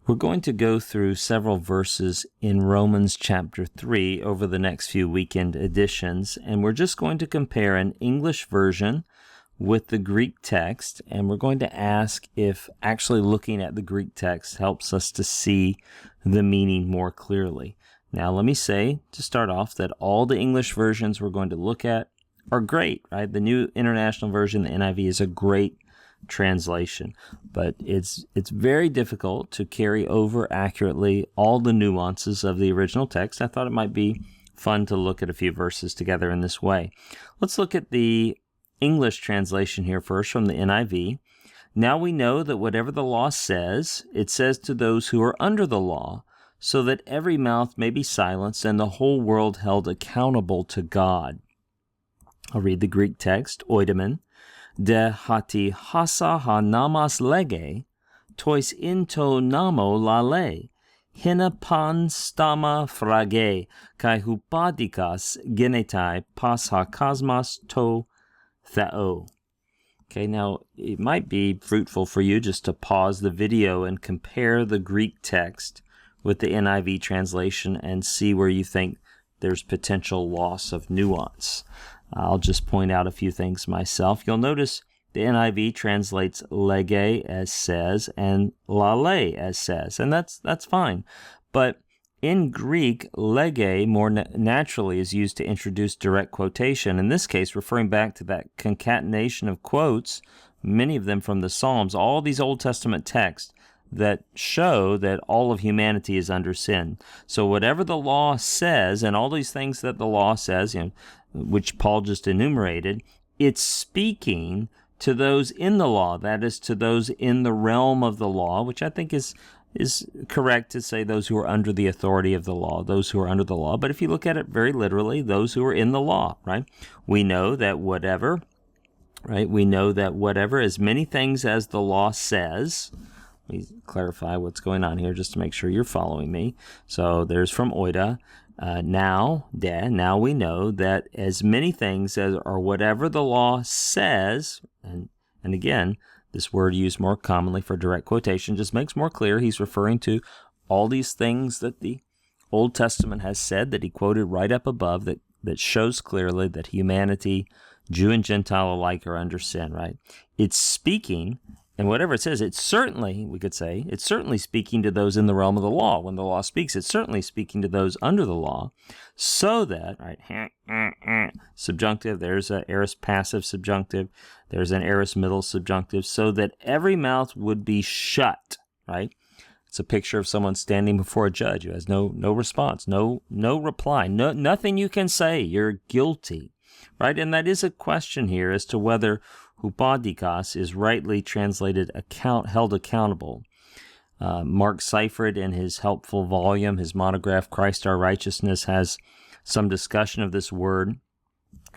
We're going to go through several verses in Romans chapter 3 over the next few weekend editions, and we're just going to compare an English version with the Greek text, and we're going to ask if actually looking at the Greek text helps us to see the meaning more clearly. Now, let me say, to start off, that all the English versions we're going to look at are great, right? The New International Version, the NIV, is a great translation, but it's very difficult to carry over accurately all the nuances of the original text. I thought it might be fun to look at a few verses together in this way. Let's look at the English translation here first from the NIV. Now we know that whatever the law says, it says to those who are under the law, so that every mouth may be silenced and the whole world held accountable to God. I'll read the Greek text, oidemen. De hati hasa ha namas lege, tois into namo lale, hina pan stama frage, kai hupadikas genetai pas ha kosmos to theo. Okay, now it might be fruitful for you just to pause the video and compare the Greek text with the NIV translation and see where you think there's potential loss of nuance. I'll just point out a few things myself. You'll notice the NIV translates lege as says and lale as says, and that's fine. But in Greek, lege more naturally is used to introduce direct quotation, in this case referring back to that concatenation of quotes, many of them from the Psalms, all these Old Testament texts that show that all of humanity is under sin. So whatever the law says, and all these things that the law says, which Paul just enumerated, it's speaking to those in the law, that is, to those in the realm of the law, which I think is correct to say those who are under the authority of the law, those who are under the law. But if you look at it very literally, those who are in the law, right? We know that whatever, as many things as the law says. Let me clarify what's going on here just to make sure you're following me. So there's from oida. Now we know that as many things as or whatever the law says, and again, this word used more commonly for direct quotation just makes more clear he's referring to all these things that the Old Testament has said that he quoted right up above that shows clearly that humanity, Jew and Gentile alike, are under sin, right? It's speaking. And whatever it says, it's certainly speaking to those in the realm of the law. When the law speaks, it's certainly speaking to those under the law, so that, right, subjunctive, there's an aorist passive subjunctive, there's an aorist middle subjunctive, so that every mouth would be shut, right? It's a picture of someone standing before a judge who has no response, no reply, nothing you can say, you're guilty, right? And that is a question here as to whether hupadikas is rightly translated held accountable. Mark Seifert, in his helpful volume, his monograph, Christ Our Righteousness, has some discussion of this word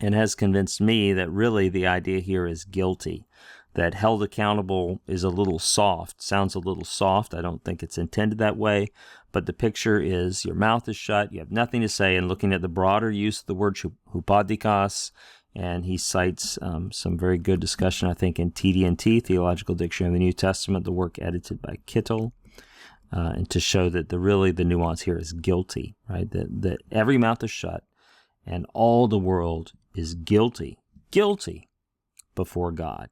and has convinced me that really the idea here is guilty, that held accountable is a little soft, sounds a little soft. I don't think it's intended that way, but the picture is your mouth is shut, you have nothing to say, and looking at the broader use of the word hupadikas, and he cites some very good discussion, I think, in TD&T, Theological Dictionary of the New Testament, the work edited by Kittel, and to show that the nuance here is guilty, right? That every mouth is shut, and all the world is guilty before God.